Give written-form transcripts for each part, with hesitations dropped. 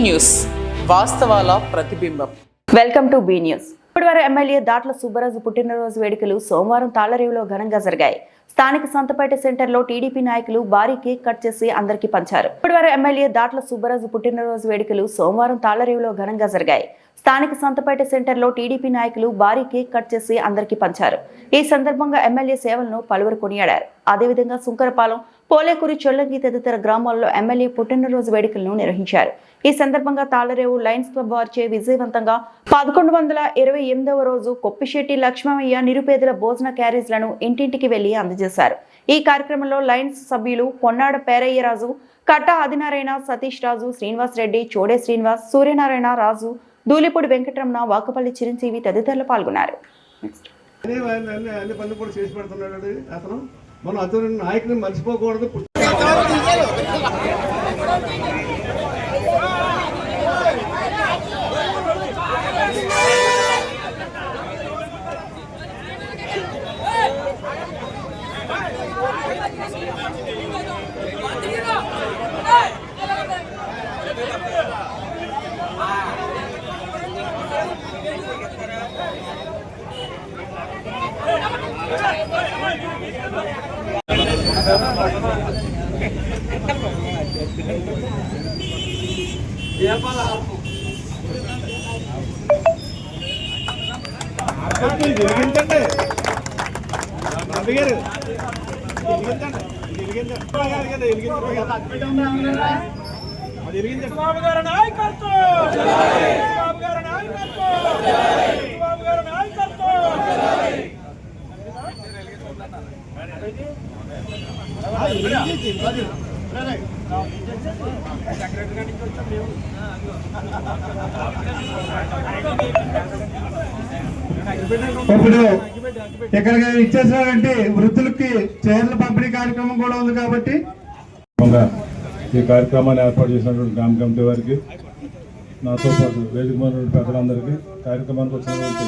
News వాస్తవాల ప్రతిబింబం. Welcome to be news. ఇప్పటివరకు MLA Datla Subbaraju పుట్టినరోజు వేడుకలు సోమవారం తాళ్లరేవులో ఘనంగా జరిగాయి. స్థానిక సంతపేట సెంటర్లో టీడీపీ నాయకులు భారీ కేక్ కట్ చేసి అందరికీ పంచారు. ఇప్పటివరకు ఎమ్మెల్యే దాట్ల సుబ్బరాజు పుట్టినరోజు వేడుకలు సోమవారం తాళ్లరేవులో ఘనంగా జరిగాయి. స్థానిక సంతపేట సెంటర్లో టీడీపీ నాయకులు భారీ కేక్ కట్ చేసి అందరికీ పంచారు. ఈ సందర్భంగా ఎమ్మెల్యే సేవలను పలువురు కొనియాడారు. అదేవిధంగా సుంకరపాలెం, పోలేకూరి, చొల్లంగి తదితర గ్రామాల్లో ఎమ్మెల్యే పుట్టినరోజు వేడుకలను నిర్వహించారు. ఈ సందర్భంగా తాళ్లరేవు లయన్స్ క్లబ్ వారిచే విజయవంతంగా 1128వ రోజు కొప్పిశెట్టి లక్ష్మయ్య నిరుపేదల భోజన క్యారేజ్లను ఇంటింటికి వెళ్లి అందజేశారు. ఈ కార్యక్రమంలో లయన్స్ సభ్యులు పొన్నాడ పేరయ్యరాజు, కట్ట ఆదినారాయణ, సతీష్ రాజు, శ్రీనివాస్ రెడ్డి, చోడే శ్రీనివాస్, సూర్యనారాయణ రాజు, దూలిపూడి వెంకటరమణ, వాకపల్లి చిరంజీవి తదితరులు పాల్గొన్నారు. మనం అతను నాయకుని మర్చిపోకూడదు. ఇప్పుడు ఇక్కడ ఇచ్చేసారంటే వృద్ధులకి చీరల పంపిణీ కార్యక్రమం కూడా ఉంది కాబట్టి ఈ కార్యక్రమాన్ని ఏర్పాటు చేసినటువంటి గ్రామ కమిటీ వారికి, నాతో పాటు వేదిక మీద పెద్దలందరికీ, కార్యక్రమానికి వచ్చినటువంటి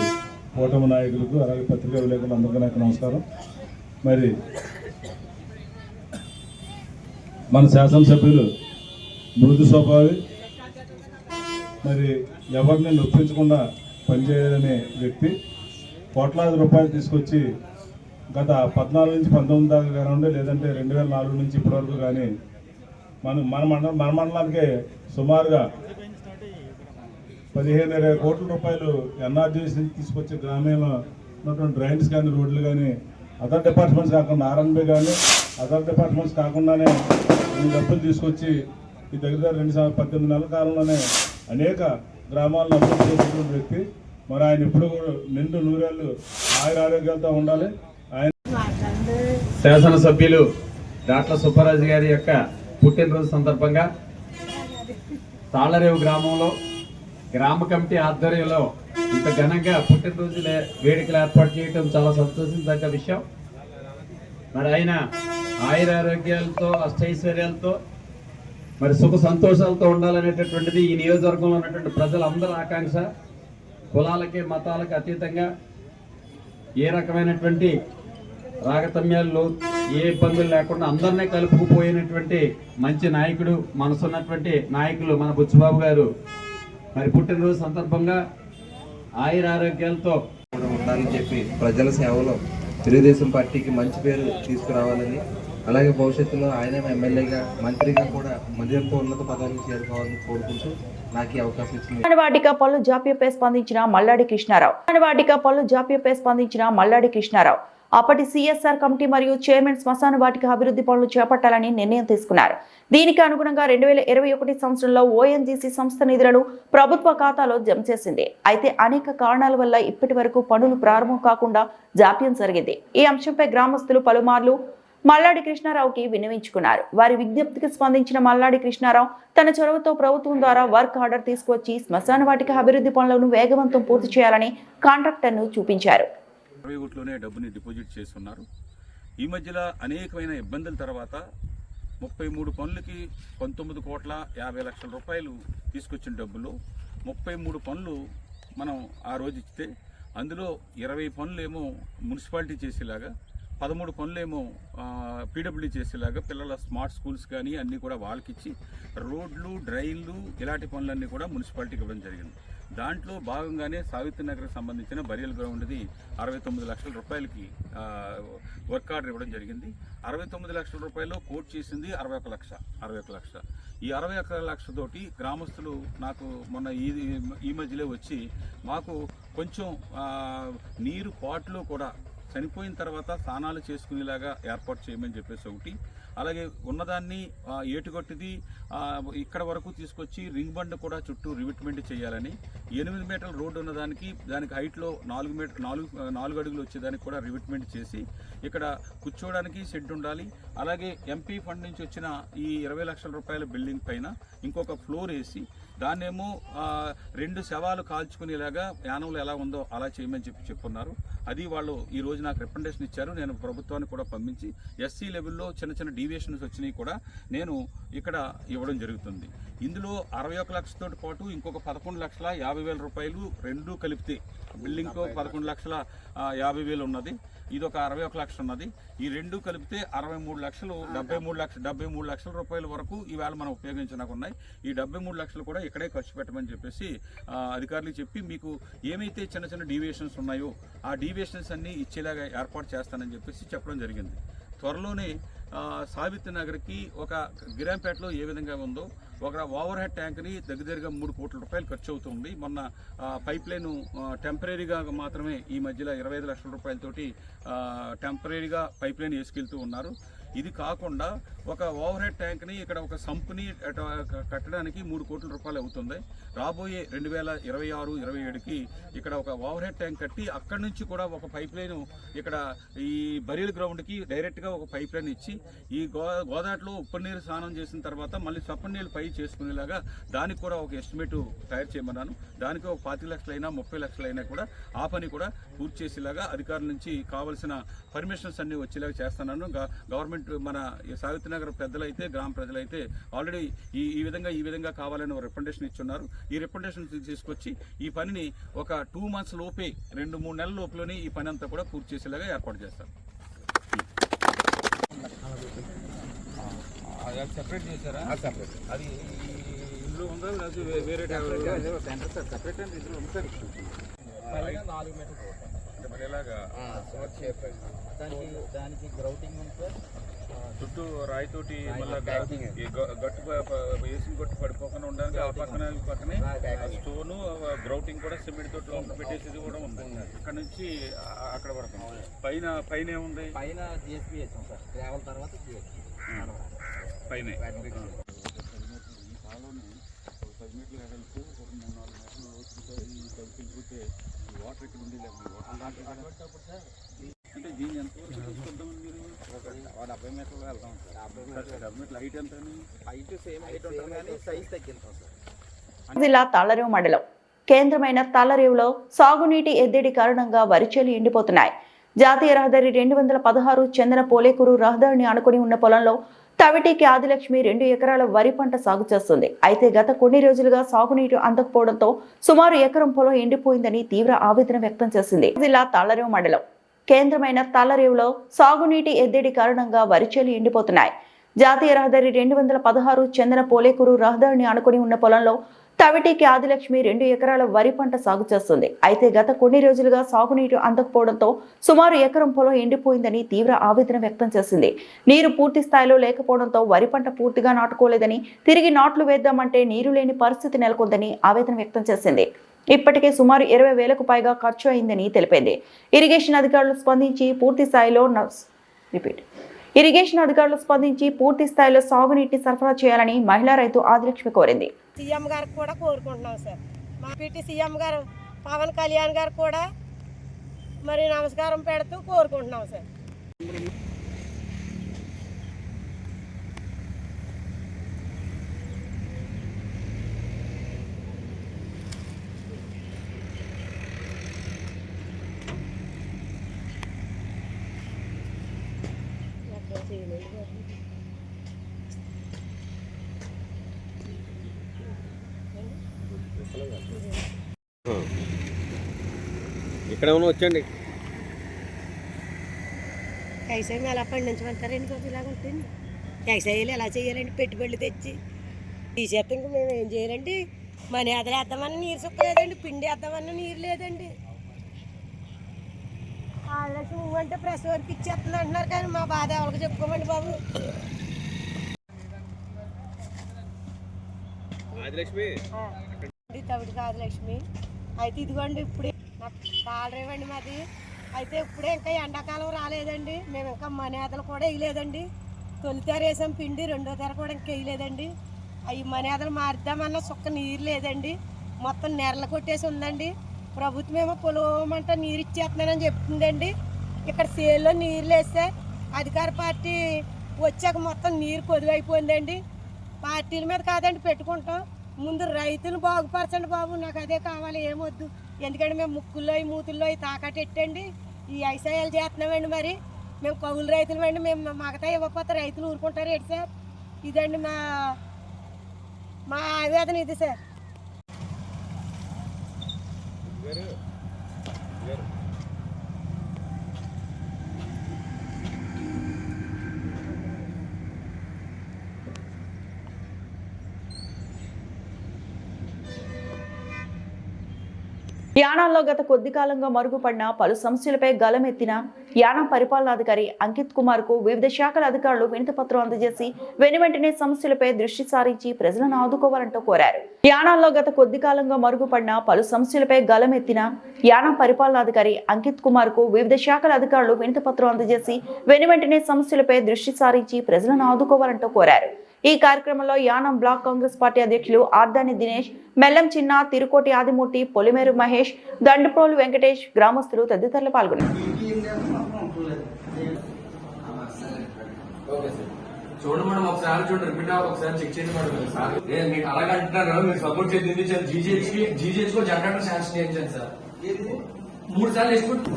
కూటమి నాయకులకు, అలాగే పత్రికా విలేకరులు అందరికీ నాకు నమస్కారం. మరి మన శాసనసభ్యులు మృదు స్వభావి, మరి ఎవరిని నొప్పించకుండా పనిచేయాలనే వ్యక్తి కోట్లాది రూపాయలు తీసుకొచ్చి గత 14 నుంచి 19 దాకా కానివ్వండి, లేదంటే 2004 నుంచి ఇప్పటివరకు కానీ మన మండలానికి సుమారుగా 15-20 కోట్ల రూపాయలు ఎన్ఆర్జీఎస్ నుంచి తీసుకొచ్చి గ్రామీణంలో ఉన్నటువంటి డ్రైన్స్ కానీ, రోడ్లు కానీ, అదర్ డిపార్ట్మెంట్స్ కాకుండా ఆర్ఎన్బి కానీ అదర్ డిపార్ట్మెంట్స్ కాకుండానే ఈ డబ్బులు తీసుకొచ్చి ఈ దగ్గర 18 నెలల కాలంలోనే అనేక గ్రామాలను అభివృద్ధి చేసినటువంటి వ్యక్తి. మరి ఆయన ఇప్పుడు కూడా నిండు నూరేళ్ళు ఆరోగ్యాలతో ఉండాలి. ఆయన శాసనసభ్యులు దాట్ల సుబ్బరాజు గారి యొక్క పుట్టినరోజు సందర్భంగా తాళ్లరేవు గ్రామంలో గ్రామ కమిటీ ఆధ్వర్యంలో ఇంత ఘనంగా పుట్టినరోజు వేడుకలు ఏర్పాటు చేయడం చాలా సంతోషించదగ్గ విషయం. మరి ఆయన ఆయురారోగ్యాలతో, అష్టైశ్వర్యాలతో, మరి సుఖ సంతోషాలతో ఉండాలనేటటువంటిది ఈ నియోజకవర్గంలో ఉన్నటువంటి ప్రజలందరి ఆకాంక్ష. కులాలకి, మతాలకు అతీతంగా ఏ రకమైనటువంటి రాగతమ్యాల్లో ఏ ఇబ్బందులు లేకుండా అందరినీ కలుపుకుపోయినటువంటి మంచి నాయకుడు, మనసున్నటువంటి నాయకులు మన బుచ్చిబాబు గారు మరి పుట్టినరోజు సందర్భంగా ఆయురారోగ్యాలతో ఉండాలని చెప్పి ప్రజల సేవలో తెలుగుదేశం పార్టీకి మంచి పేరు తీసుకురావాలని, అలాగే భవిష్యత్తులో ఆయన ఎమ్మెల్యేగా, మంత్రిగా కూడా మరింత ఉన్నత పదవులకు చేరుకోవాలని కోరుకుంటూ నాకు ఈ అవకాశం ఇచ్చింది. వాటిక పలు జాప్యంపై స్పందించిన మల్లాడి కృష్ణారావు అప్పటి సిఎస్ఆర్ కమిటీ మరియు చైర్మన్ శ్మశాన వాటిక అభివృద్ధి పనులు చేపట్టాలని నిర్ణయం తీసుకున్నారు. దీనికి అనుగుణంగా 2021 సంవత్సరంలో ఓఎన్జీసీ సంస్థ నిధులను ప్రభుత్వ ఖాతాలో జమ చేసింది. అయితే అనేక కారణాల వల్ల ఇప్పటి వరకు పనులు ప్రారంభం కాకుండా జాప్యం జరిగింది. ఈ అంశంపై గ్రామస్తులు పలుమార్లు మల్లాడి కృష్ణారావుకి విన్నవించుకున్నారు. వారి విజ్ఞప్తికి స్పందించిన మల్లాడి కృష్ణారావు తన చొరవతో ప్రభుత్వం ద్వారా వర్క్ ఆర్డర్ తీసుకొచ్చి శ్మశాన వాటిక అభివృద్ధి పనులను వేగవంతం పూర్తి చేయాలని కాంట్రాక్టర్ను చూపించారు. 20 కోట్లనే డబ్బుని డిపాజిట్ చేస్తున్నారు. ఈ మధ్యలో అనేకమైన ఇబ్బందుల తర్వాత 33 పనులకి 19,50,00,000 రూపాయలు తీసుకొచ్చిన డబ్బులు 33 పనులు మనం ఆ రోజు ఇస్తే అందులో 20 పనులు ఏమో మున్సిపాలిటీ చేసేలాగా 13 పనులేమో పీడబ్ల్యూడీ చేసేలాగా పిల్లల స్మార్ట్ స్కూల్స్ కానీ అన్నీ కూడా వాళ్ళకిచ్చి రోడ్లు డ్రైన్లు ఇలాంటి పనులన్నీ కూడా మున్సిపాలిటీకి ఇవ్వడం జరిగింది. దాంట్లో భాగంగానే సావిత్రి నగర్కి సంబంధించిన బరియల్ గ్రౌండ్ది 69 లక్షల రూపాయలకి వర్క్ ఆర్డర్ ఇవ్వడం జరిగింది. 69 లక్షల రూపాయలు కోట్ చేసింది 61 లక్ష. ఈ 61 లక్షతోటి గ్రామస్తులు నాకు మొన్న ఈ మధ్యలో వచ్చి మాకు కొంచెం నీరు పాట్లు కూడా చనిపోయిన తర్వాత స్నానాలు చేసుకునేలాగా ఏర్పాటు చేయమని చెప్పేసి ఒకటి, అలాగే ఉన్నదాన్ని ఏటుగొట్టిది ఇక్కడ వరకు తీసుకొచ్చి రింగ్ బండ్ కూడా చుట్టూ రివిట్మెంట్ చేయాలని, 8 మీటర్ల రోడ్డు ఉన్నదానికి దానికి హైట్లో 4 అడుగులు వచ్చేదానికి కూడా రివిట్మెంట్ చేసి ఇక్కడ కూర్చోవడానికి షెడ్ ఉండాలి. అలాగే ఎంపీ ఫండ్ నుంచి వచ్చిన ఈ 20 లక్షల రూపాయల బిల్డింగ్ పైన ఇంకొక ఫ్లోర్ వేసి దాన్నేమో 2 శవాలు కాల్చుకునేలాగా యానంలో ఎలా ఉందో అలా చేయమని చెప్పున్నారు. అది వాళ్ళు ఈరోజు నాకు రికమెండేషన్ ఇచ్చారు. నేను ప్రభుత్వానికి కూడా పంపించి ఎస్సీ లెవెల్లో చిన్న డీవియేషన్స్ వచ్చినాయి కూడా నేను ఇక్కడ ఇవ్వడం జరుగుతుంది. ఇందులో 61 లక్షలతో పాటు ఇంకొక 11,50,000 రూపాయలు రెండూ కలిపితే బిల్డింగ్తో 11,50,000 ఉన్నది, ఇదొక 61 లక్షలు ఉన్నది. ఈ రెండు కలిపితే 63 లక్షలు, 73 లక్షల రూపాయల వరకు ఈవేళ మనం ఉపయోగించడానికి ఉన్నాయి. ఈ 73 లక్షలు కూడా ఇక్కడే ఖర్చు పెట్టమని చెప్పేసి అధికారులు చెప్పి మీకు ఏమైతే చిన్న డీవియేషన్స్ ఉన్నాయో ఆ డీవియేషన్స్ అన్నీ ఇచ్చేలాగా ఏర్పాటు చేస్తానని చెప్పేసి చెప్పడం జరిగింది. త్వరలోనే సావిత్రి నగర్కి ఒక గిరాంపేటలో ఏ విధంగా ఉందో ఒక ఓవర్ హెడ్ ట్యాంక్ని దగ్గరగా 3 కోట్ల రూపాయలు ఖర్చు అవుతుంది. మొన్న పైప్ లైన్ టెంపరీగా మాత్రమే ఈ మధ్యలో 25 లక్షల రూపాయలతోటి టెంపరీగా పైప్ లైన్ వేసుకెళ్తూ ఉన్నారు. ఇది కాకుండా ఒక ఓవర్ హెడ్ ట్యాంక్ని ఇక్కడ ఒక సంప్ని కట్టడానికి 3 కోట్ల రూపాయలు అవుతుంది. రాబోయే 2026-27కి ఇక్కడ ఒక ఓవర్ హెడ్ ట్యాంక్ కట్టి అక్కడి నుంచి కూడా ఒక పైప్ లైన్ ఇక్కడ ఈ బరియల్ గ్రౌండ్కి డైరెక్ట్గా ఒక పైప్ లైన్ ఇచ్చి ఈ గోదావరిలో ఉప్పు నీరు స్నానం చేసిన తర్వాత మళ్ళీ చప్పని నీళ్ళు పై చేసుకునేలాగా దానికి కూడా ఒక ఎస్టిమేట్ తయారు చేయమన్నాను. దానికి ఒక 25 లక్షలైనా 30 లక్షలైనా కూడా ఆ పని కూడా పూర్తి చేసేలాగా అధికారుల నుంచి కావాల్సిన పర్మిషన్స్ అన్నీ వచ్చేలాగా చేస్తున్నాను. గవర్నమెంట్ మన సావిత్రి నగర్ పెద్దలైతే గ్రామ ప్రజలైతే ఆల్రెడీ ఈ విధంగా కావాలని ఒక రికమెండేషన్ ఇచ్చున్నారు. ఈ రికమెండేషన్ తీసుకొచ్చి ఈ పనిని ఒక 2 months లోపే 2-3 నెలల లోపలనే ఈ పని అంతా కూడా పూర్తి చేసేలాగా ఏర్పాటు చేస్తారు. సెపరేట్ చేశారా? అది ఇందులో ఉందా వేరే సెపరేట్ అంటే ఇందులో ఉంది సార్. 4 మీటర్లు మరి ఎలాగా దానికి గ్రౌటింగ్ ఉంది సార్. చుట్టూ రాయితోటి మళ్ళీ గట్టు వేసిన గట్టు పడిపోకుండా ఉండడానికి ఆ పక్కనే స్టోను గ్రౌటింగ్ కూడా సిమెంట్ తోటి లోపల పెట్టేసేది కూడా ఉంది. అక్కడ నుంచి అక్కడ వరకు పైన ఏముంది? పైన జిఎస్పీ వేసాం సార్. ట్రావెల్ తర్వాత పైన 10 మీటర్లు వెడల్పు 3-4 మీటర్లు లోతుతో ఈ కలిపితే వాటర్ ఇక్కడ ఉండి అంటే దీన్ని ఎంతవరకు తీసుకుంటామని మీరు? 70 మీటర్లు వెళ్తాం సార్. 70 మీటర్ల హైట్ ఎంత? హైట్ సేమ్ హైట్ ఉంటుంది కానీ సైజ్ తగ్గిస్తాం సార్. జిల్లా తాళ్లరేవు మండలం కేంద్రమైన తాళ్లరేవులో సాగునీటి ఎద్దడి కారణంగా వరి చేలు ఎండిపోతున్నాయి. జాతీయ రహదారి 216 చందన పోలేకూరు రహదారిని ఆనుకుని ఉన్న పొలంలో తవిటికి ఆదిలక్ష్మి 2 ఎకరాల వరి పంట సాగు చేస్తుంది. అయితే గత కొన్ని రోజులుగా సాగునీరు అందకపోవడంతో సుమారు ఎకరం పొలం ఎండిపోయిందని తీవ్ర ఆవేదన వ్యక్తం చేసింది. జిల్లా తాళ్లరేవు మండలం కేంద్రమైన తాళ్లరేవులో సాగునీటి ఎద్దడి కారణంగా వరి చేలు ఎండిపోతున్నాయి. జాతీయ రహదారి 216 చందన పోలేకూరు రహదారిని ఆనుకుని ఉన్న పొలంలో తవిటికి ఆదిలక్ష్మి 2 ఎకరాల వరి పంట సాగు చేస్తుంది. అయితే గత కొన్ని రోజులుగా సాగునీరు అందకపోవడంతో సుమారు ఎకరం పొలం ఎండిపోయిందని తీవ్ర ఆవేదన వ్యక్తం చేసింది. నీరు పూర్తి స్థాయిలో లేకపోవడంతో వరి పంట పూర్తిగా నాటుకోలేదని, తిరిగి నాట్లు వేద్దామంటే నీరు లేని పరిస్థితి నెలకొందని ఆవేదన వ్యక్తం చేసింది. ఇప్పటికే సుమారు 20,000కు పైగా ఖర్చు అయిందని తెలిపింది. ఇరిగేషన్ అధికారులు స్పందించి పూర్తి స్థాయిలో సాగునీటిని సరఫరా చేయాలని మహిళా రైతు ఆదిలక్ష్మి కోరింది. సీఎం గారికి కూడా కోరుకుంటున్నాం సార్. మా పిటి సీఎం గారు పవన్ కళ్యాణ్ గారు కూడా మరి నమస్కారం పెడుతూ కోరుకుంటున్నాం సార్. ఇక్కడ వచ్చండి. వ్యవసాయం ఎలా పండించమంటారండి బాబు? ఇలాగ ఉంటుంది వ్యవసాయాలు ఎలా చేయాలండి? పెట్టుబడులు తెచ్చి తీసేస్తే ఇంక మేము ఏం చేయాలండి? మన ఎదలు వేద్దామన్నా నీరు సుక్కలేదండి, పిండి వేద్దామన్నా నీరు లేదండి. వాళ్ళకి అంటే ప్రెస్ వరకు ఇచ్చేస్తుంది అంటున్నారు, కానీ మా బాధ ఎవరికి చెప్పుకోమండి బాబు. తవిడి ఆదిలక్ష్మి అయితే ఇదిగోండి ఇప్పుడే నాకు కాలరేవండి మాది. అయితే ఇప్పుడే ఇంకా ఎండాకాలం రాలేదండి, మేము ఇంకా మనేతలు కూడా వేయలేదండి. తొలితేర వేసాం పిండి, రెండో తెర కూడా ఇంకా వేయలేదండి. అవి మనేతలు మారుద్దామన్నా సుక్క నీరు లేదండి, మొత్తం నెరలు కొట్టేసి ఉందండి. ప్రభుత్వం ఏమో పొలమంట నీరు ఇచ్చేస్తున్నానని చెప్తుందండి. ఇక్కడ సేల్లో నీళ్ళు వేస్తే అధికార పార్టీ వచ్చాక మొత్తం నీరు కొదువైపోయిందండి. పార్టీల మీద కాదండి పెట్టుకుంటాం, ముందు రైతులు బాగుపరచండి బాబు. నాకు అదే కావాలి, ఏమొద్దు. ఎందుకంటే మేము ముక్కుల్లో మూతుల్లో తాకట్టెట్టండి ఈ వ్యవసాయాలు చేస్తున్నామండి. మరి మేము కౌలు రైతులు అండి, మేము మగతా ఇవ్వకపోతే రైతులు ఊరుకుంటారు ఏంటి సార్? ఇదండి మా ఆవేదన ఇది సార్. యానాంలో గత కొద్ది కాలంగా మరుగుపడిన పలు సమస్యలపై గలమెత్తిన యానాం పరిపాలనాధికారి అంకిత్ కుమార్ కు వివిధ శాఖల అధికారులు వినతిపత్రం అందజేసి వెనువెంటనే సమస్యలపై దృష్టి సారించి ప్రజలను ఆదుకోవాలంటూ కోరారు. యానాంలో గత కొద్ది కాలంగా మరుగుపడిన పలు సమస్యలపై గలమెత్తిన యానాం పరిపాలనాధికారి అంకిత్ కుమార్ కు వివిధ శాఖల అధికారులు వినతిపత్రం అందజేసి వెనువెంటనే సమస్యలపై దృష్టి సారించి ప్రజలను ఆదుకోవాలంటూ కోరారు. ఈ కార్యక్రమంలో యానాం బ్లాక్ కాంగ్రెస్ పార్టీ అధ్యక్షులు ఆర్దాని దినేష్, మెల్లం చిన్న, తిరుకోటి ఆదిమూర్తి, పొలిమేరు మహేష్, దండప్రోలు వెంకటేష్, గ్రామస్తులు తదితరులు పాల్గొన్నారు. చూడండి మేడం, ఒకసారి చూడండి, రిపీట్ అవ్వాలి, ఒకసారి చెక్ చేయండి మేడం. మీకు అలాగే అంటున్నారు, మీరు సపోర్ట్ చేసింది జీజీహెచ్ కూడా జనరేటర్ శాంక్షన్ చేయించాను సార్. 3 సార్లు వేసుకుంటు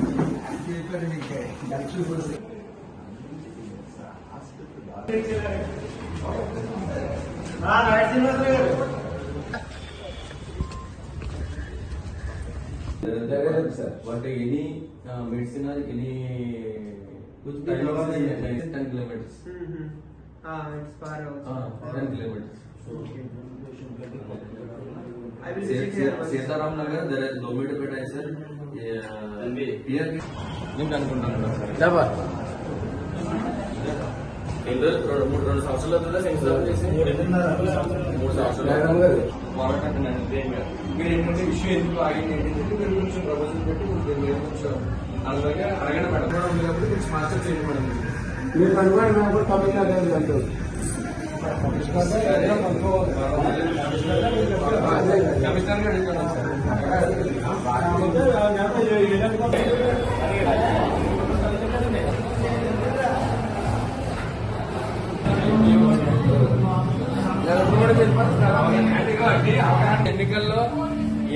But any medicine or any which 10 kilometers. It's far out. 10 kilometers. I will visit here. Sitaram Nagar, there is low meter bed, sir. Here. నేను అనుకుంటాను రెండు సంవత్సరాలు అవుతుందా సెన్సార్ చేసి 3 సంవత్సరాలు మీరు ఏంటంటే ఇష్యూ ఎందుకు ఆగింది ఏంటంటే మీరు కొంచెం ప్రపోజల్ పెట్టి మీరు కొంచెం అలాగే అడగండి మేడం కూడా ఉండేటప్పుడు కొంచెం మాస్టర్ చేయండి మేడం. మీరు అనుకోండి తమిళనాడు కమిషనర్ గారు అడుగుతున్నాం ఎన్నికల్లో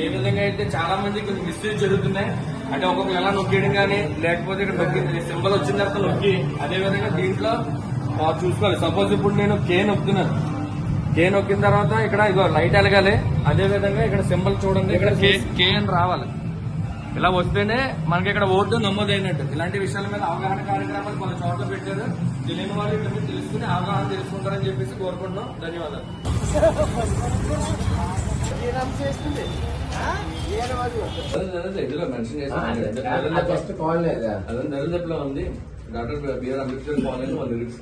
ఏ విధంగా అయితే చాలా మంది కొంచెం మిస్యూజ్ జరుగుతున్నాయి. అంటే ఒక్కొక్కరు ఎలా నొక్కేయడం కానీ, లేకపోతే ఇక్కడ నొక్కి సింబల్ వచ్చిన తర్వాత నొక్కి, అదే విధంగా దీంట్లో చూసుకోవాలి. సపోజ్ ఇప్పుడు నేను కే నొక్కుతున్నాను, కే నొక్కిన తర్వాత ఇక్కడ ఇగో లైట్ ఎలగాలి, అదే విధంగా ఇక్కడ సింబల్ చూడండి, ఇక్కడ కే అని రావాలి. ఇలా వస్తేనే మనకి ఇక్కడ ఓటు నమోదైనట్టు. ఇలాంటి విషయాల మీద అవగాహన కార్యక్రమాలు కొన్ని చోట్ల పెట్టారు. తెలియని వాళ్ళు ఇక్కడ తెలుసుకుని అవగాహన తెలుసుకుంటారని చెప్పేసి కోరుకుంటున్నాం. ధన్యవాదాలు. ఇందులో మెన్షన్ చేసిన ఉంది டாக்டர் பி ஆர் அம்பேத்கர் காலேஜ் ஒன்று இருக்கு.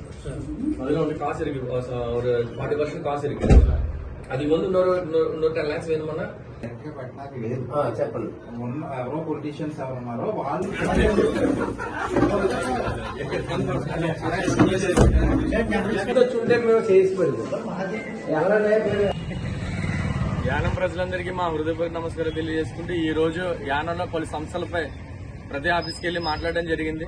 அதில் வந்து காசு இருக்கு, ஒரு 40% காசு இருக்கு. அதுக்கு வந்து இன்னொரு 10 lakhs வேணுமானா చెప్పండి. ఎవరో పొలిటీషియన్స్ ఎవరు ఉన్నారో వాళ్ళు యానం ప్రజలందరికీ మా హృదయపూర్వక నమస్కారం తెలియజేసుకుంటూ ఈ రోజు యానంలో పలు సంస్థలపై ప్రతి ఆఫీస్కి వెళ్లి మాట్లాడడం జరిగింది.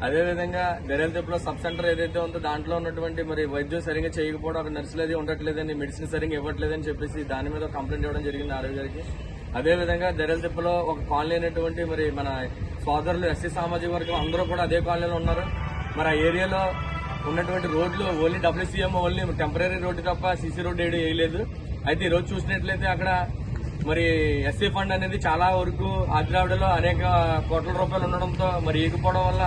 అదేవిధంగా దర్యాప్తులో సబ్ సెంటర్ ఏదైతే ఉందో దాంట్లో ఉన్నటువంటి మరి వైద్యం సరిగ్గా చేయకపోవడం, అక్కడ నర్సులు అది ఉండట్లేదని, మెడిసిన్ సరిగ్గా ఇవ్వట్లేదని చెప్పేసి దాని మీద కంప్లైంట్ ఇవ్వడం జరిగింది ఆరోగ్య గారికి. అదేవిధంగా దర్యాప్తులో ఒక కాలనీ అయినటువంటి మరి మన సోదరులు ఎస్సీ సామాజిక వర్గం అందరూ కూడా అదే కాలనీలో ఉన్నారు. మరి ఆ ఏరియాలో ఉన్నటువంటి రోడ్లు only WCM only temporary road తప్ప సీసీ రోడ్డు ఏడు వేయలేదు. అయితే ఈ రోజు చూసినట్లయితే అక్కడ మరి ఎస్సీ ఫండ్ అనేది చాలా వరకు ఆదిలావిడలో అనేక కోట్ల రూపాయలు ఉండడంతో మరి ఈకపోవడం వల్ల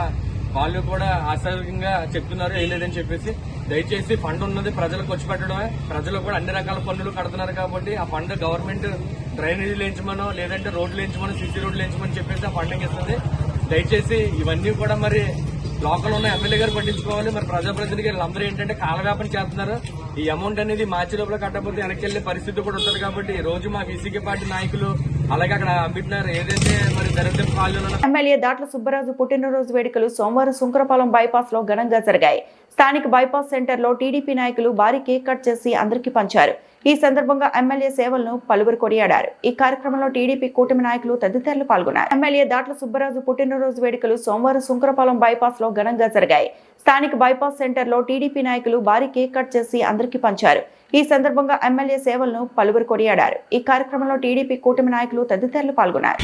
వాళ్ళు కూడా ఆశాజనకంగా చెప్తున్నారు వేయలేదని చెప్పేసి. దయచేసి ఫండ్ ఉన్నది ప్రజలకు వచ్చి పెట్టడమే. ప్రజలు కూడా అన్ని రకాల పన్నులు కడుతున్నారు కాబట్టి ఆ ఫండ్ గవర్నమెంట్ డ్రైనేజీలు వేయించమనో లేదంటే రోడ్లు వేయించమనో సీసీ రోడ్లు వేయించమని చెప్పేసి ఆ ఫండింగ్ ఇస్తుంది. దయచేసి ఇవన్నీ కూడా మరి లోకల్ ఉన్న ఎమ్మెల్యే గారు పట్టించుకోవాలి. మరి ప్రజాప్రతినిధి గారు అందరూ ఏంటంటే కాలవ్యాపన చేస్తున్నారు. ఈ అమౌంట్ అనేది మార్చి లోపల కట్టకపోతే వెనక్కి వెళ్లే పరిస్థితి కూడా ఉంటుంది కాబట్టి ఈ రోజు మా వీసీకే పార్టీ నాయకులు అలాగే అక్కడ అంబిట్నర్ ఏదైతే మరి దరిద్ర కాలనీలో ఎమ్మెల్యే దాట్ల సుబ్బరాజు పుట్టినరోజు వేడుకలు సోమవారం సుంకరపాలెం బైపాస్ లో ఘనంగా జరిగాయి. స్థానిక బైపాస్ సెంటర్ లో టీడీపీ నాయకులు భారీ కేక్ కట్ చేసి అందరికీ పంచారు. ఈ సందర్భంగా ఎమ్మెల్యే సేవలను పలువురు కొనియాడారు. ఈ కార్యక్రమంలో టీడీపీ కూటమి నాయకులు తదితరులు పాల్గొన్నారు. ఎమ్మెల్యే దాట్ల సుబ్బరాజు పుట్టినరోజు వేడుకలు సోమవారం సుంకరపాలెం బైపాస్ లో ఘనంగా జరిగాయి. స్థానిక బైపాస్ సెంటర్ లో టీడీపీ నాయకులు భారీ కేక్ కట్ చేసి అందరికీ పంచారు. ఈ సందర్భంగా ఎమ్మెల్యే సేవలను పలువురు కొనియాడారు. ఈ కార్యక్రమంలో టీడీపీ కూటమి నాయకులు తదితరులు పాల్గొన్నారు.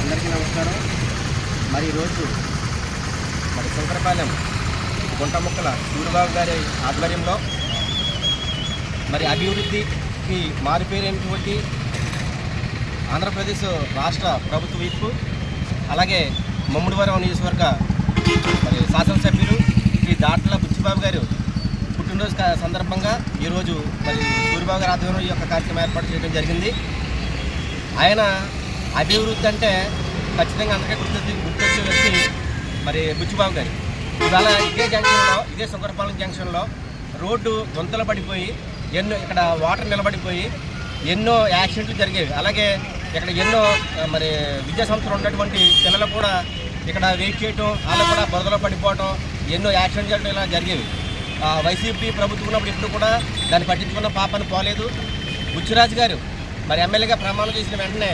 అందరికీ నమస్కారం. మరి ఈరోజు మరి శంకరపాలెం గుంటముక్కల సూరిబాబు గారి ఆధ్వర్యంలో మరి అభివృద్ధికి మారుపేరైనటువంటి ఆంధ్రప్రదేశ్ రాష్ట్ర ప్రభుత్వ విప్ అలాగే మమ్ముడివరం నియోజకవర్గ మరి శాసనసభ్యులు శ్రీ దాట్ల బుచ్చిబాబు గారు పుట్టినరోజు సందర్భంగా ఈరోజు మరి సూరిబాబు గారి ఆధ్వర్యంలో ఈ యొక్క కార్యక్రమం ఏర్పాటు చేయడం జరిగింది. ఆయన అభివృద్ధి అంటే ఖచ్చితంగా అందరికీ గుర్తొచ్చే వ్యక్తి మరి బుచ్చిబాబు గారు. ఇవాళ ఇదే శంకరపాలెం జంక్షన్లో రోడ్డు గుంతలు పడిపోయి ఇక్కడ వాటర్ నిలబడిపోయి ఎన్నో యాక్సిడెంట్లు జరిగేవి. అలాగే ఇక్కడ ఎన్నో మరి విద్యా సంస్థలు ఉన్నటువంటి పిల్లలు కూడా ఇక్కడ వెయిట్ చేయటం, వాళ్ళు కూడా బురదలో పడిపోవటం, ఎన్నో యాక్సిడెంట్ జరగడం ఇలా జరిగేవి. వైసీపీ ప్రభుత్వం ఉన్నప్పుడు ఎప్పుడు కూడా దాన్ని పట్టించుకున్న పాపని పోలేదు. బుచ్చిరాజు గారు మరి ఎమ్మెల్యేగా ప్రమాణం చేసిన వెంటనే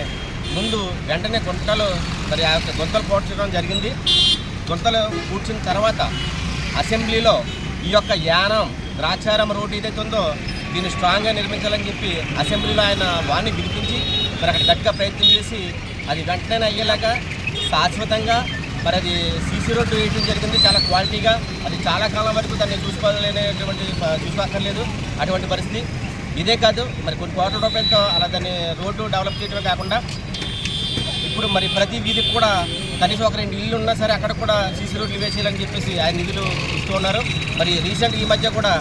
గుంతలు మరి ఆ యొక్క గుంతలు పూడ్చడం జరిగింది. గుంతలు పూడ్చిన తర్వాత అసెంబ్లీలో ఈ యొక్క యానం ద్రాక్షారం రోడ్డు ఏదైతే ఉందో దీన్ని స్ట్రాంగ్గా నిర్మించాలని చెప్పి అసెంబ్లీలో ఆయన వాణ్ణి వినిపించి మరి అక్కడ గట్టిగా ప్రయత్నం చేసి అది వెంటనే అయ్యేలాగా శాశ్వతంగా మరి అది సీసీ రోడ్డు వేయడం జరిగింది. చాలా క్వాలిటీగా అది చాలా కాలం వరకు దాన్ని చూసుకోక్కర్లేదు అటువంటి పరిస్థితి. ఇదే కాదు మరి కొన్ని కోట్ల రూపాయలతో అలా దాన్ని రోడ్డు డెవలప్ చేయడమే కాకుండా ఇప్పుడు మరి ప్రతి వీధికి కూడా కనీసం ఒక 2 ఇళ్ళు ఉన్నా సరే అక్కడ కూడా సీసీ రోడ్లు వేసేయాలని చెప్పేసి ఆయన నిధులు ఇస్తూ ఉన్నారు. మరి రీసెంట్ ఈ మధ్య కూడా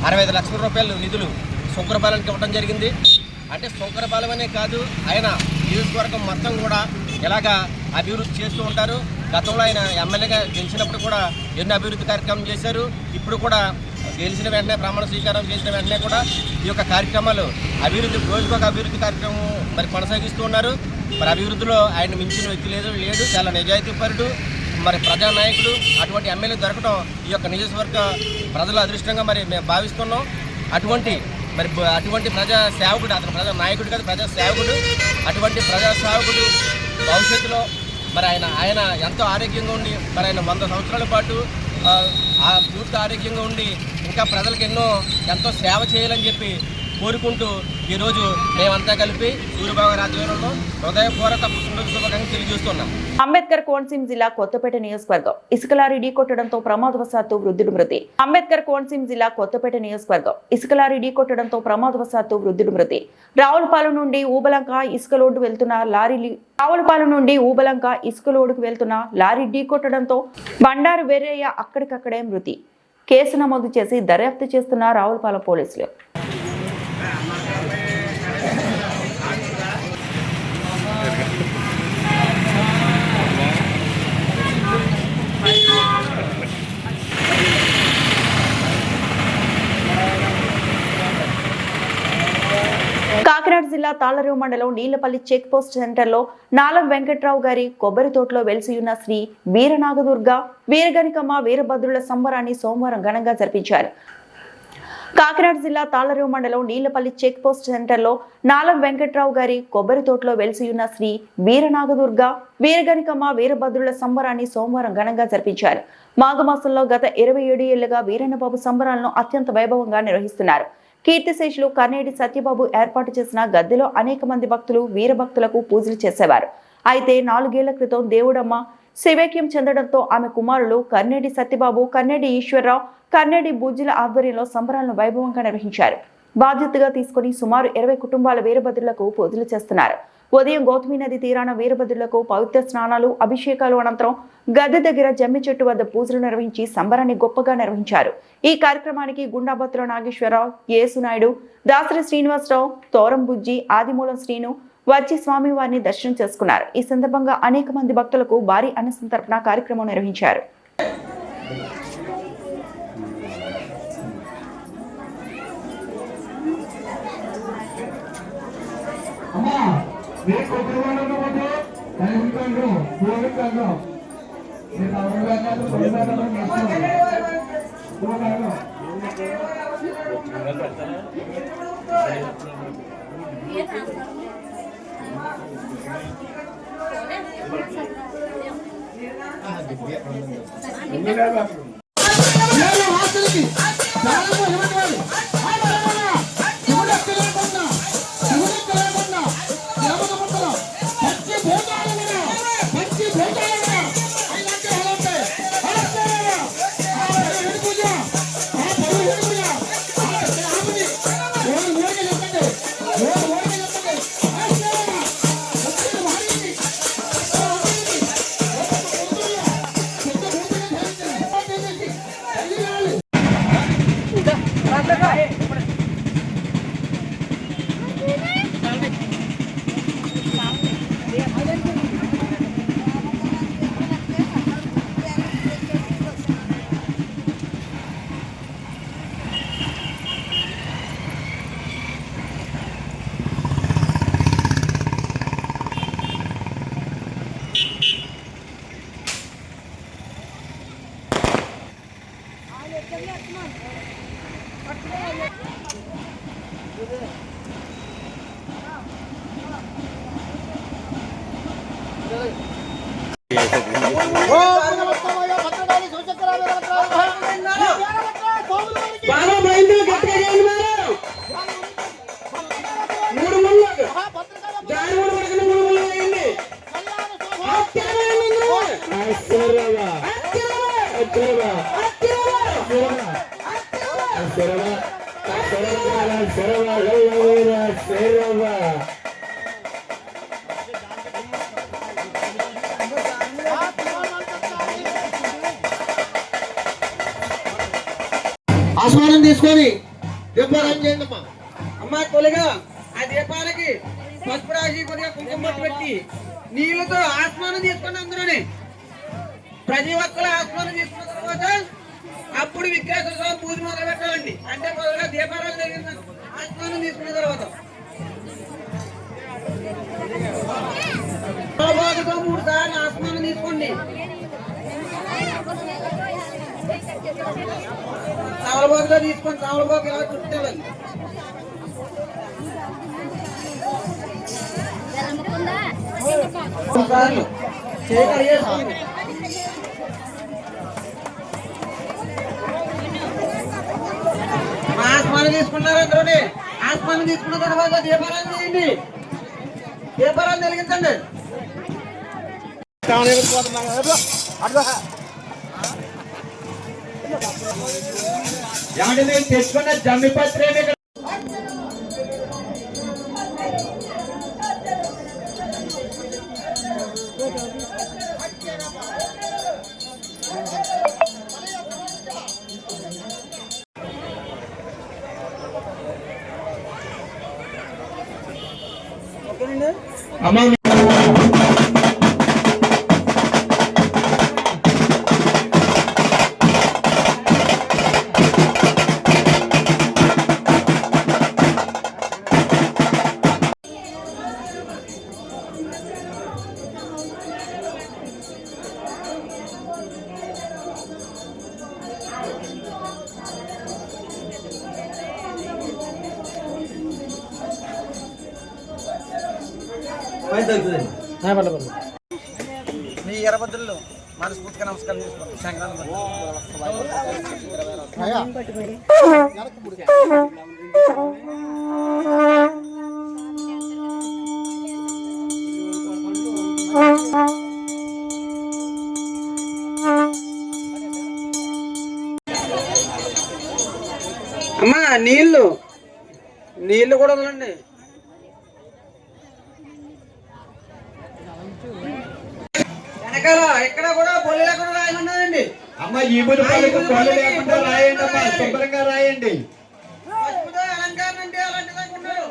65 లక్షల రూపాయలు నిధులు శంకరపాలెంకి ఇవ్వడం జరిగింది. అంటే శంకరపాలెం అనే కాదు, ఆయన నియోజకవర్గం మొత్తం కూడా ఇలాగా అభివృద్ధి చేస్తూ ఉంటారు. గతంలో ఆయన ఎమ్మెల్యేగా గెలిచినప్పుడు కూడా ఎన్నో అభివృద్ధి కార్యక్రమం చేశారు. ఇప్పుడు కూడా గెలిచిన వెంటనే ప్రమాణ స్వీకారం చేసిన వెంటనే కూడా ఈ యొక్క కార్యక్రమాలు రోజుకొక అభివృద్ధి కార్యక్రమం మరి కొనసాగిస్తూ ఉన్నారు. మరి అభివృద్ధిలో ఆయన మించిన వ్యక్తి లేడు, చాలా నిజాయితీపరుడు, మరి ప్రజానాయకుడు. అటువంటి ఎమ్మెల్యే దొరకడం ఈ యొక్క నియోజకవర్గ ప్రజల అదృష్టంగా మరి మేము భావిస్తున్నాం. అటువంటి ప్రజా సేవకుడు, అతను ప్రజా నాయకుడు కాదు, ప్రజా సేవకుడు. అటువంటి ప్రజా సేవకుడు భవిష్యత్తులో మరి ఆయన ఎంతో ఆరోగ్యంగా ఉండి మరి ఆయన 100 సంవత్సరాల పాటు పూర్తి ఆరోగ్యంగా ఉండి ఇంకా ప్రజలకు ఎంతో సేవ చేయాలని చెప్పి కోరుకుంటూ ఈరోజు మేమంతా కలిపి సూర్యబాబు గారి ఆధ్వర్యంలో హృదయపూర్వక పుట్టినరోజు శుభాకాంక్షలు తెలియజేస్తున్నాం. అంబేద్కర్ కోనసీమ జిల్లా కొత్తపేట నియోజకవర్గం ఇసుక లారీ ఢీకొట్టడంతో ప్రమాదవశాత్తు వృద్ధుడు మృతి. అంబేద్కర్ కోనసీమ జిల్లా కొత్తపేట నియోజకవర్గం ఇసుక లారీ ఢీకొట్టడంతో ప్రమాదవశాత్తు వృద్ధుడు మృతి. రావులపాలెం నుండి ఊబలంక ఇసుక లోడ్కు వెళ్తున్న లారీ ఢీకొట్టడంతో బండారు వీరయ్య అక్కడికక్కడే మృతి. కేసు నమోదు చేసి దర్యాప్తు చేస్తున్న రావులపాలెం పోలీసులు. కాకినాడ జిల్లా తాళ్లరేవు మండలం నీళ్లపల్లి చెక్ పోస్ట్ సెంటర్లో నాలం వెంకట్రావు గారి కొబ్బరి తోటలో వెలిసియున్న శ్రీ వీరనాగదుర్గ వీరగనికమ్మ వీరభద్రుల సంబరాన్ని సోమవారం ఘనంగా జరిపించారు. కాకినాడ జిల్లా తాళ్లరేవు మండలం నీళ్లపల్లి చెక్ పోస్ట్ సెంటర్లో నాలం వెంకట్రావు గారి కొబ్బరి తోటలో వెలిసియున్న శ్రీ వీరనాగదుర్గ వీరగనికమ్మ వీరభద్రుల సంబరాన్ని సోమవారం ఘనంగా జరిపించారు. మాఘమాసంలో గత 27 ఏళ్లుగా వీరన్నబాబు సంబరాలను అత్యంత వైభవంగా నిర్వహిస్తున్నారు. కీర్తిశేషులు కర్నేటి సత్యబాబు ఏర్పాటు చేసిన గద్దెలో అనేక మంది భక్తులు వీరభక్తులకు పూజలు చేసేవారు. అయితే 4 ఏళ్ల క్రితం దేవుడమ్మ శివేక్యం చెందడంతో ఆమె కుమారులు కర్నేటి సత్యబాబు, కర్నేటి ఈశ్వరరావు, కర్నేటి బుజ్జిల ఆధ్వర్యంలో సంబరాలను వైభవంగా నిర్వహించారు. బాధ్యతగా తీసుకుని సుమారు 20 కుటుంబాల వీరభద్రులకు పూజలు చేస్తున్నారు. ఉదయం గౌతమి నది తీరాన వీరభద్రులకు పవిత్ర స్నానాలు, అభిషేకాలు అనంతరం గద్దె దగ్గర జమ్మి చెట్టు వద్ద పూజలు నిర్వహించి సంబరాన్ని గొప్పగా నిర్వహించారు. ఈ కార్యక్రమానికి గుండాబత్తుల నాగేశ్వరరావు, యేసునాయుడు, దాసరి శ్రీనివాసరావు, తోరం బుజ్జి, ఆదిమూలం శ్రీను వచ్చి స్వామివారిని దర్శనం చేసుకున్నారు. ఈ సందర్భంగా అనేక మంది భక్తులకు భారీ అన్నసంతర్పణ కార్యక్రమం నిర్వహించారు. ఆస్వాదం తీసుకొని దీపారాధన చేయండి అమ్మా. అమ్మా తొలిగా ఆ దీపాలకి పసుపు రాసి కొద్దిగా కుంకుమ బొట్టు పెట్టి నీళ్ళతో ఆస్వాదం తీసుకుని అందులోనే ప్రతి ఒక్కరు ఆస్వాదం తీసుకున్న తర్వాత అప్పుడు విఘ్నేశ్వర స్వామి పూజ మొదలు పెట్టాలండి. అంటే మొదలుగా దీపారాధన జరిగిన ఆస్వాదం తీసుకున్న తర్వాత 3 సార్లు ఆస్వాదం తీసుకోండి. తమలపాకుగా తీసుకొని తమలపాకు ఇలా చుట్టాలండి. ఆస్మానం తీసుకున్నారు అందులోనే ఆస్మానం తీసుకున్న తర్వాత దీపారాన్ని చేయండి. దీపారాన్ని వెలిగించండి. ఏమంటే నేను తెచ్చుకున్న జమ్మి పత్రి అమ్మా మీ ఎర్రబద్దులు మనస్ఫూర్తిగా నమస్కారం చేసుకోండి. సంక్రాంతి అమ్మా నీళ్ళు కూడా వదలండి. వెనకాల ఎక్కడ కూడా బొల్లి లేకుండా రాయమన్నారండి. అమ్మ ఈ బుద్ధి పళ్ళు లేకుండా రాయండి అమ్మా, శుభ్రంగా రాయండి. పసుపుతో అలంకారం అంటే అలాంటిదే ఉన్నారు.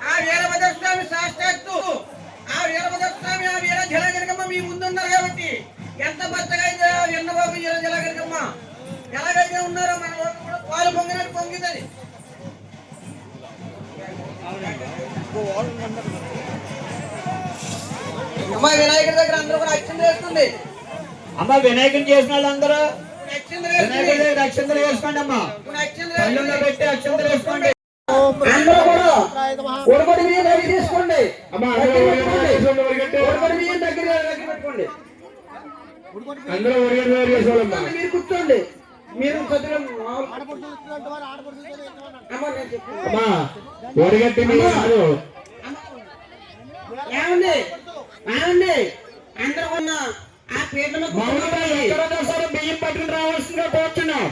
ఆ వీరభద్ర స్వామి సాక్షాత్తు ఆ వీరభద్ర స్వామి ఆ వీర జలగనకమ్మ మీ ముందున్నారు కాబట్టి ఎంత బద్దగా అయితే ఎన్నబాబు వీర జలగనకమ్మ ఎలాగైతే ఉన్నారో మన ఓటు కూడా పాలు పొంగినట్టు పొంగిందని. అమ్మ వినాయకుడి దగ్గర అందరూ కూడా అక్షంత వేస్తుంది. అమ్మ వినాయకుని చేసిన వాళ్ళందరూ వినాయకుడి దగ్గర అక్షంతలు వేసుకోండి అమ్మా. పళ్ళులో పెట్టి అక్షంతలు వేసుకోండి. అందరూ కూడా ఉడబడి బియ్యం దగ్గర తీసుకోండి. అమ్మా ఉడబడి బియ్యం దగ్గర పెట్టుకోండి. అందరూ వేసుకోవాలమ్మా. మీరు కూర్చోండి. మీరు కొద్దిగా అమ్మా ఓడిగట్టి మీరు కాదు. ఏమండి ఏమండి అందరూ ఉన్న ఆ పీఠ మౌనంగా ఎక్కడో సరే బియ్యం పట్టుకుని రావాల్సిందిగా కోరుతున్నాం.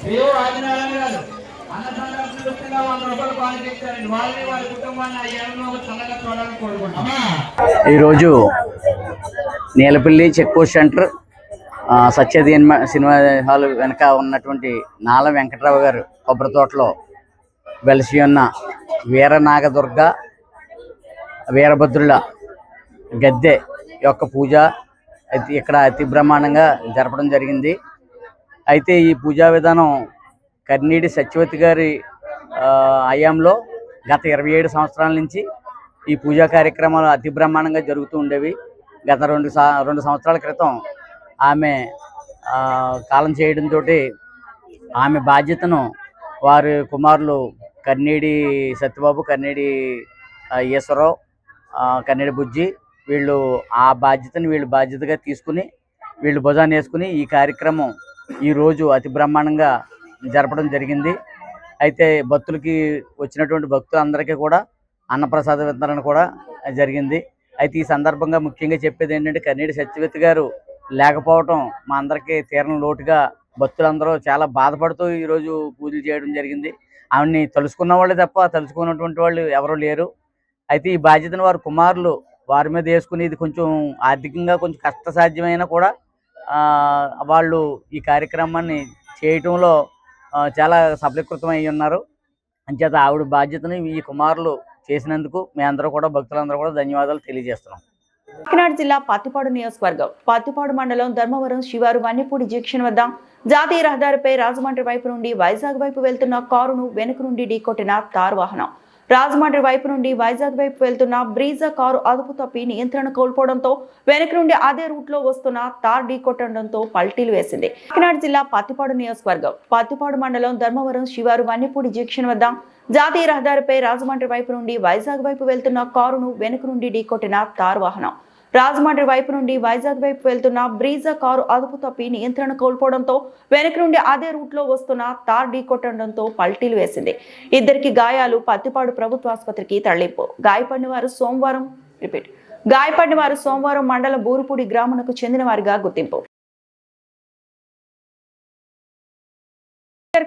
దేవుడు ఆదినారాయణ గారు అన్న సందర్భంగా 100 రూపాయలు బాగా ఇచ్చారండి. వాళ్ళని వాళ్ళ కుటుంబాన్ని ఆ ఏళ్ళలో చల్లగా చూడాలని కోరుకుంటున్నాం. ఈరోజు నీలపల్లి చెక్ పోస్ట్ సెంటర్ సత్యది సినిమా హాల్ వెనక ఉన్నటువంటి నాల వెంకట్రావు గారు కొబ్బరి తోటలో వెలిసి ఉన్న వీరనాగదుర్గ వీరభద్రుల గద్దె యొక్క పూజ ఇక్కడ అతి బ్రహ్మాండంగా జరపడం జరిగింది. అయితే ఈ పూజా విధానం కర్నీడి సత్యవతి గారి హయాంలో గత 27 సంవత్సరాల నుంచి ఈ పూజా కార్యక్రమాలు అతి బ్రహ్మాండంగా జరుగుతూ ఉండేవి. గత 2 సంవత్సరాల క్రితం ఆమె కాలం చేయడంతో ఆమె బాధ్యతను వారి కుమారులు కర్నీడి సత్యబాబు, కర్నీడి ఈశ్వరరావు, కర్నీడి బుజ్జి వీళ్ళు ఆ బాధ్యతను బాధ్యతగా తీసుకుని వీళ్ళు భుజాన్ని వేసుకుని ఈ కార్యక్రమం ఈరోజు అతి బ్రహ్మాండంగా జరపడం జరిగింది. అయితే భక్తులకి వచ్చినటువంటి భక్తులందరికీ కూడా అన్నప్రసాద వితరణ కూడా జరిగింది. అయితే ఈ సందర్భంగా ముఖ్యంగా చెప్పేది ఏంటంటే కర్నీడి సత్యవతి గారు లేకపోవటం మా అందరికీ తీరని లోటుగా భక్తులందరూ చాలా బాధపడుతూ ఈరోజు పూజలు చేయడం జరిగింది. ఆవిడ్ని తలుసుకున్న వాళ్ళే తప్ప తలుచుకున్నటువంటి వాళ్ళు ఎవరూ లేరు. అయితే ఈ బాధ్యతను వారి కుమారులు వారి మీద వేసుకుని ఇది కొంచెం ఆర్థికంగా కొంచెం కష్టసాధ్యమైనా కూడా వాళ్ళు ఈ కార్యక్రమాన్ని చేయటంలో చాలా సఫలీకృతమై ఉన్నారు. అంచేత ఆవిడ బాధ్యతను ఈ కుమారులు చేసినందుకు మేమందరూ కూడా భక్తులందరూ కూడా ధన్యవాదాలు తెలియజేస్తున్నాం. కాకినాడ జిల్లా పత్తిపాడు నియోజకవర్గం పత్తిపాడు మండలం ధర్మవరం శివారు వన్యపూడి జంక్షన్ వద్ద జాతీయ రహదారిపై రాజమండ్రి వైపు నుండి వైజాగ్ వైపు వెళ్తున్న కారును వెనుక నుండి ఢీకొట్టిన తార్ వాహనం. రాజమండ్రి వైపు నుండి వైజాగ్ వైపు వెళ్తున్న బ్రీజా కారు అదుపు తప్పి నియంత్రణ కోల్పోవడంతో వెనుక నుండి అదే రూట్ లో వస్తున్న తార్ ఢీకొట్టడంతో పల్టీలు వేసింది. కాకినాడ జిల్లా పత్తిపాడు నియోజకవర్గం పత్తిపాడు మండలం ధర్మవరం శివారు వన్యపూడి జంక్షన్ వద్ద జాతీయ రహదారిపై రాజమండ్రి వైపు నుండి వైజాగ్ వైపు వెళ్తున్న కారును వెనుక నుండి ఢీకొట్టిన తార్ వాహనం. రాజమండ్రి వైపు నుండి వైజాగ్ వైపు వెళ్తున్న బ్రీజా కారు అదుపు తప్పి నియంత్రణ కోల్పోవడంతో వెనక నుండి అదే రూట్ లో వస్తున్న తార్ ఢీకొట్టడంతో పల్టీలు వేసింది. ఇద్దరికి గాయాలు. పత్తిపాడు ప్రభుత్వ ఆసుపత్రికి తరలింపు. గాయపడిన వారు సోమవారం మండలం బూరుపూడి గ్రామానికి చెందిన వారిగా గుర్తింపు.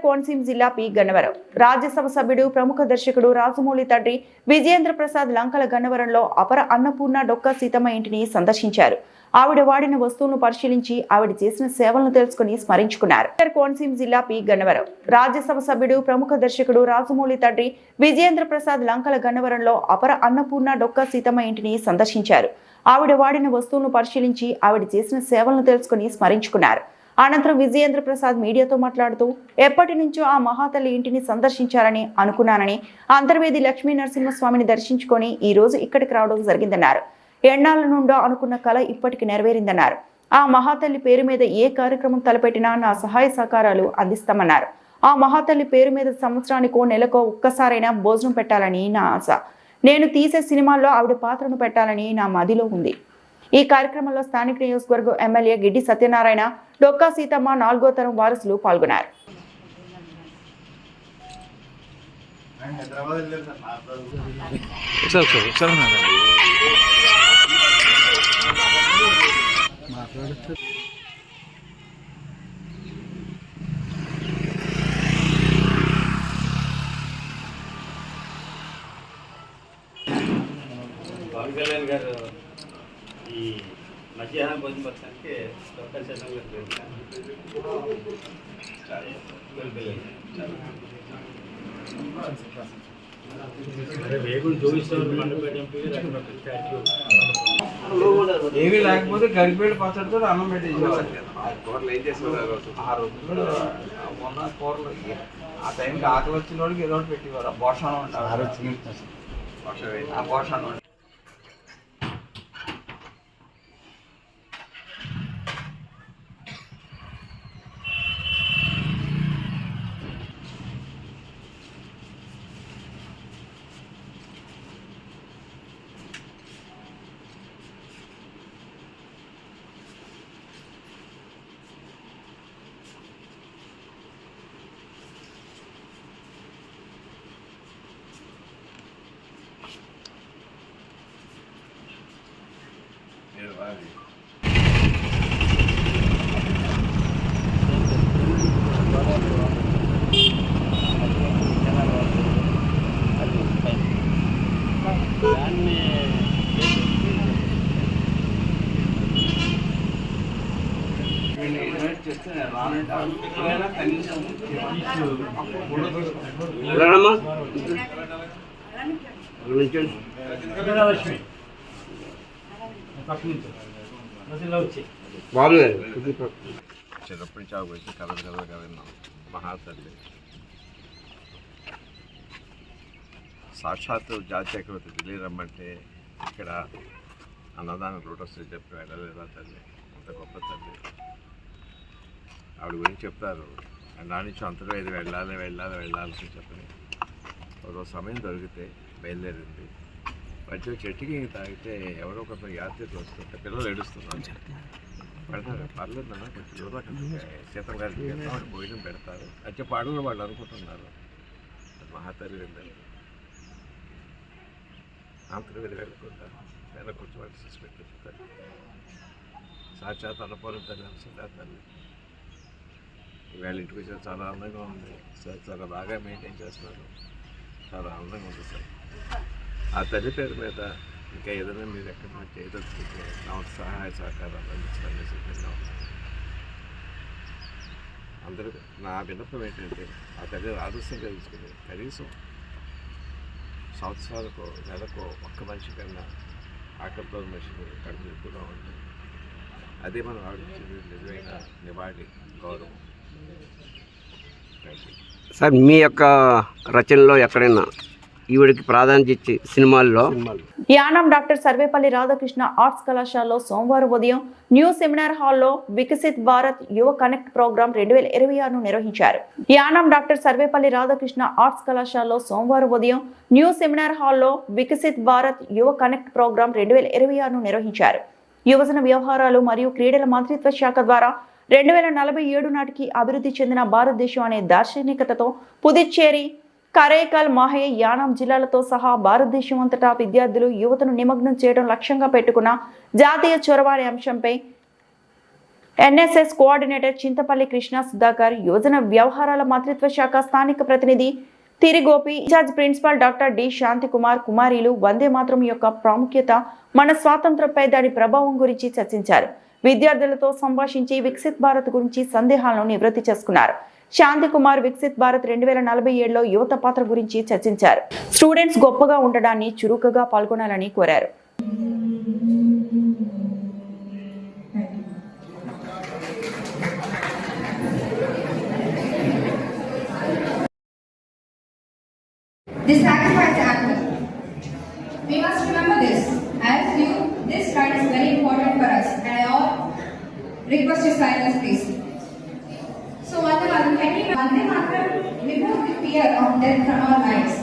కోనసీమ జిల్లా పి గన్నవరం రాజ్యసభ సభ్యుడు ప్రముఖ దర్శకుడు రాజమౌళి తండ్రి విజయేంద్ర ప్రసాద్ లంకల గన్నవరంలో అపర అన్నపూర్ణ డొక్క సీతమ్మ ఇంటిని సందర్శించారు. ఆవిడ వాడిన వస్తువులను పరిశీలించి ఆవిడ చేసిన సేవలను తెలుసుకుని స్మరించుకున్నారు. కోనసీమ జిల్లా పి గన్నవరం రాజ్యసభ సభ్యుడు ప్రముఖ దర్శకుడు రాజమౌళి తండ్రి విజయేంద్ర ప్రసాద్ లంకల గన్నవరంలో అపర అన్నపూర్ణ డొక్క సీతమ్మ ఇంటిని సందర్శించారు. ఆవిడ వాడిన వస్తువులను పరిశీలించి ఆవిడ చేసిన సేవలను తెలుసుకుని స్మరించుకున్నారు. అనంతరం విజయేంద్ర ప్రసాద్ మీడియాతో మాట్లాడుతూ ఎప్పటి నుంచో ఆ మహాతల్లి ఇంటిని సందర్శించారని అనుకున్నానని, అంతర్వేది లక్ష్మీ నరసింహస్వామిని దర్శించుకొని ఈ రోజు ఇక్కడికి రావడం జరిగిందన్నారు. ఎన్నాళ్ళ నుండో అనుకున్న కళ ఇప్పటికి నెరవేరిందన్నారు. ఆ మహాతల్లి పేరు మీద ఏ కార్యక్రమం తలపెట్టినా నా సహాయ సహకారాలు అందిస్తామన్నారు. ఆ మహాతల్లి పేరు మీద సంవత్సరానికో నెలకో ఒక్కసారైనా భోజనం పెట్టాలని నా ఆశ. నేను తీసే సినిమాల్లో ఆవిడ పాత్రను పెట్టాలని నా మదిలో ఉంది. ఈ కార్యక్రమంలో స్థానిక నియోజకవర్గం ఎమ్మెల్యే గిడ్డి సత్యనారాయణ, డొక్కా సీతమ్మ 4వ తరం వారసులు పాల్గొన్నారు. పవన్ కళ్యాణ్ గారు ఈ మధ్యాహ్నం భోజన పథకానికి డొక్కా సీతమ్మ ఏమీ లేకపోతే గరిపేడు పచ్చడితో అన్నం పెట్టేసి కూరలు ఏం చేసేవారు ఆ రోజుల్లో మొన్న కూరలు ఆ టైంకి ఆకలి వచ్చిన వాళ్ళకి ఏదో ఒకటి పెట్టేవారు. ఆ భోషణం ఉంటారు. ఆ భోషణం చిన్నప్పటి చావు వచ్చి కలదు మహాతల్లి సాక్షాత్తు జాతీయ చక్రవర్తి ఢిల్లీ రమ్మంటే ఇక్కడ అన్నదానం లోటస్ చెప్పి వెళ్ళలేదా తల్లి? అంత గొప్ప తల్లి. ఆవిడ గురించి చెప్తారు, నా నుంచి అంతర్వేది వెళ్ళాలని చెప్పని ఒక సమయం దొరికితే బయలుదేరింది. మధ్య చెట్టుకి తాగితే ఎవరో కొంత యాత్రికులు వస్తుంటే పిల్లలు ఏడుస్తున్నారు. పెడతారు, పర్లేదు అన్న కొంచెం దూరం సీతం గారికి వెళ్తామని భోజనం పెడతారు. వచ్చే పాటలు వాళ్ళు అనుకుంటున్నారు మహాతల్లి వెళ్ళారు. అంతర్వేది వెళ్ళకుండా వెనక కొంచెం వాళ్ళు సస్పెక్ట్ చెప్తారు. సాక్షాత్ అన్నపూర్ణ తల్లి అంశంగా తల్లి ఈవేళ ఇంటికి వచ్చి చాలా అందంగా ఉంది సార్. చాలా బాగా మెయింటైన్ చేస్తున్నారు. చాలా ఆనందంగా ఉంది సార్. ఆ తల్లి పేరు మీద ఇంకా ఏదైనా మీరు ఎక్కడి నుంచి ఏదొచ్చుకుంటే నా సహాయ సహకారాలు అందించడానికి సిద్ధంగా ఉన్నాను. అందరూ నా విన్నపం ఏంటంటే ఆ తల్లి ఆదర్శంగా తీసుకుని కనీసం సంవత్సరాలకు నెలకు ఒక్క మనిషి కన్నా ఆకలితో మెషిన్ కడుపు ఎక్కువగా ఉంటుంది. అదే మనం ఆవిడించేది నిజమైన నివాళి, గౌరవం. Thank you sir. మీ యొక్క రచనలో ఎక్కడైనా ఈవిడికి ప్రాధాన్యత ఇచ్చి సినిమాల్లో యానం డాక్టర్ సర్వేపల్లి రాధాకృష్ణ ఆర్ట్స్ కళాశాలలో సోమవారం ఉదయం న్యూ సెమినార్ హాల్లో వికసిత్ భారత్ యువ కనెక్ట్ ప్రోగ్రాం 2026ను నిర్వహించారు. యానం డాక్టర్ సర్వేపల్లి రాధాకృష్ణ ఆర్ట్స్ కళాశాలలో సోమవారం ఉదయం న్యూ సెమినార్ హాల్లో వికసిత్ భారత్ యువ కనెక్ట్ ప్రోగ్రాం 2026ను నిర్వహించారు. యువజన వ్యవహారాలు మరియు క్రీడల మంత్రిత్వ శాఖ ద్వారా 2047 నాటికి అభివృద్ధి చెందిన భారతదేశం అనే దార్శనికతతో పుదుచ్చేరి, కరైకల్, మాహే, యానాం జిల్లాలతో సహా భారతదేశం అంతటా విద్యార్థులు యువతను నిమగ్నం చేయడం లక్ష్యంగా పెట్టుకున్న జాతీయ చొరవ అనే అంశంపై ఎన్ఎస్ఎస్ కోఆర్డినేటర్ చింతపల్లి కృష్ణ సుధాకర్, యువజన వ్యవహారాల మంత్రిత్వ శాఖ స్థానిక ప్రతినిధి Tirigopi, in charge principal doctor D Shantikumar, కుమారీలు వందే మాతరం యొక్క ప్రాముఖ్యత, మన స్వాతంత్రంపై దాని ప్రభావం గురించి చర్చించారు. విద్యార్థులతో సంభాషించి వికసిత్ భారత్ గురించి సందేహాలను నివృత్తి చేసుకున్నారు. శాంతికుమార్ వికసిత్ భారత్ 2047లో యువత పాత్ర గురించి చర్చించారు. స్టూడెంట్స్ గొప్పగా ఉండడాన్ని, చురుకుగా పాల్గొనాలని కోరారు. This sacrifice anthem. We must remember this. As you, this rite is very important for us, and I all request your silence, please. So, Vande Mataram, remove the fear of death from our lives.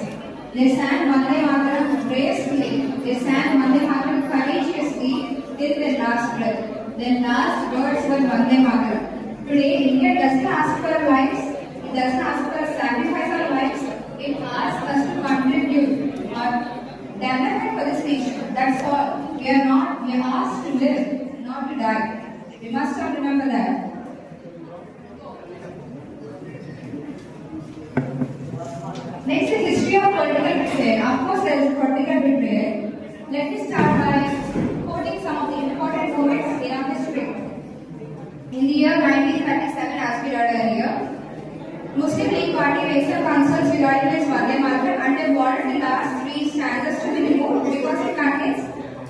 They sang Vande Mataram gracefully. They sang Vande Mataram courageously till their last breath. Their last words were Vande Mataram. Today, India doesn't ask for our lives. It doesn't ask for us to sacrifice our lives. It asks us to contribute our development for this nation. That's all. We are asked to live, not to die. We must all remember that. Next is history of political betrayal. Of course, there is political betrayal. Let me start by quoting some of the important moments in our history. In the year 1937, as we read earlier, Muslim League Party raised their concerns regarding its Vande Mataram and they wanted the last 3 stanzas to be removed because it contains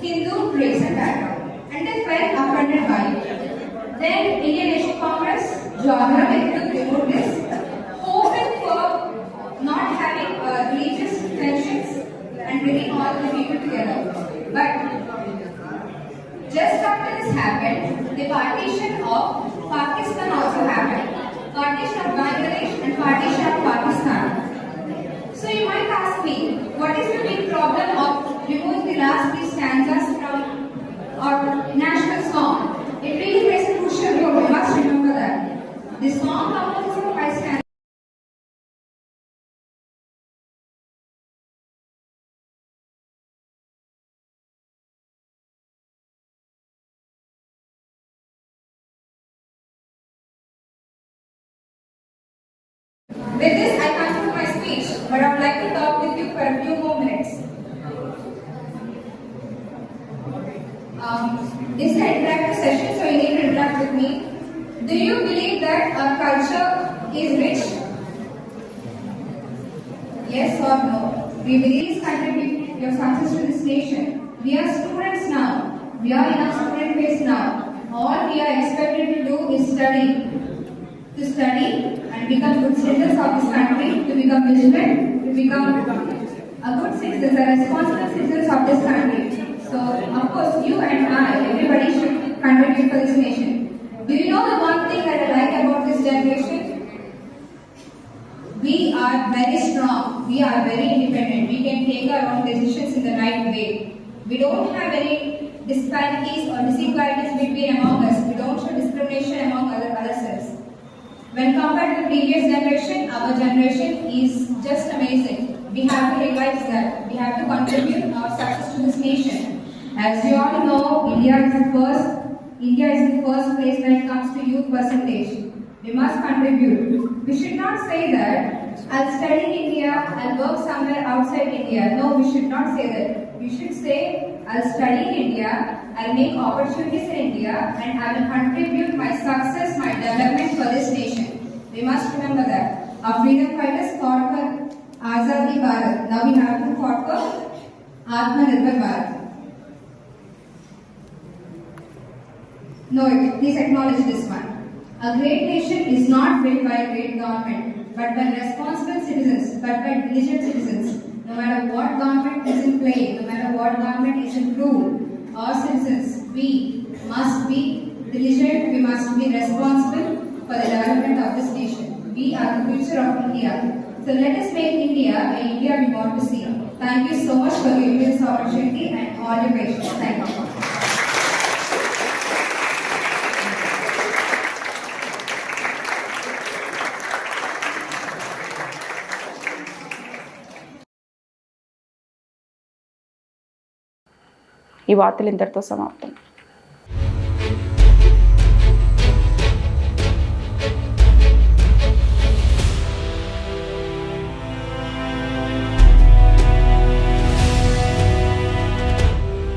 Hindu race and background, and they felt offended by it. Then Indian National Congress, Jawaharlal Nehru removed this, hoping for not having religious tensions and bringing all the people together. But just after this happened, the partition of Pakistan also happened. Partition of Bangladesh and partition of Pakistan. So you might ask me, what is the big problem of removing the last 3 stanzas from our national song? It really plays a crucial role. We must remember that. The song composes of 5 stanzas. With this, I conclude my speech, but I would like to talk with you for a few more minutes. This is an interactive session, so you need to interact with me. Do you believe that our culture is rich? Yes or no? We believe it's contributing your success to this nation. We are students now. We are in our student phase now. All we are expected to do is study. To study and become good citizens of this country, to become vigilant, to become a good citizen, a responsible citizens of this country. So, of course, you and I, everybody should contribute for this nation. Do you know the one thing that I like about this generation? We are very strong. We are very independent. We can take our own decisions in the right way. We don't have any disparities or disequalities between among us. We don't show discrimination among ourselves. When compared to the previous generation, our generation is just amazing. We have to realize that. We have to contribute our success to this nation. As you all know, India is in first place when it comes to youth percentage. We must contribute. We should not say that I'll study in India, I'll work somewhere outside India. No, we should not say that. We should say I'll study in India, I'll make opportunities in India, and I will contribute my success, my development for this nation. We must remember that. Our freedom fighters fought for Azadi Bharat. Now we have to fight for Atmanirbhar Bharat. No, please acknowledge this one. A great nation is not built by a great government, but by responsible citizens, but by diligent citizens. No matter what government is in play, no matter what government is in rule, our citizens, we must be diligent, we must be responsible for the development of this nation. We are the future of India. So let us make India a India we want to see. Thank you so much for giving me this opportunity and all your patience. Thank you. ఈ వార్తలు ఇంతటితో సమాప్తం.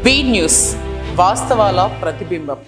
Be news, వాస్తవాల ప్రతిబింబం.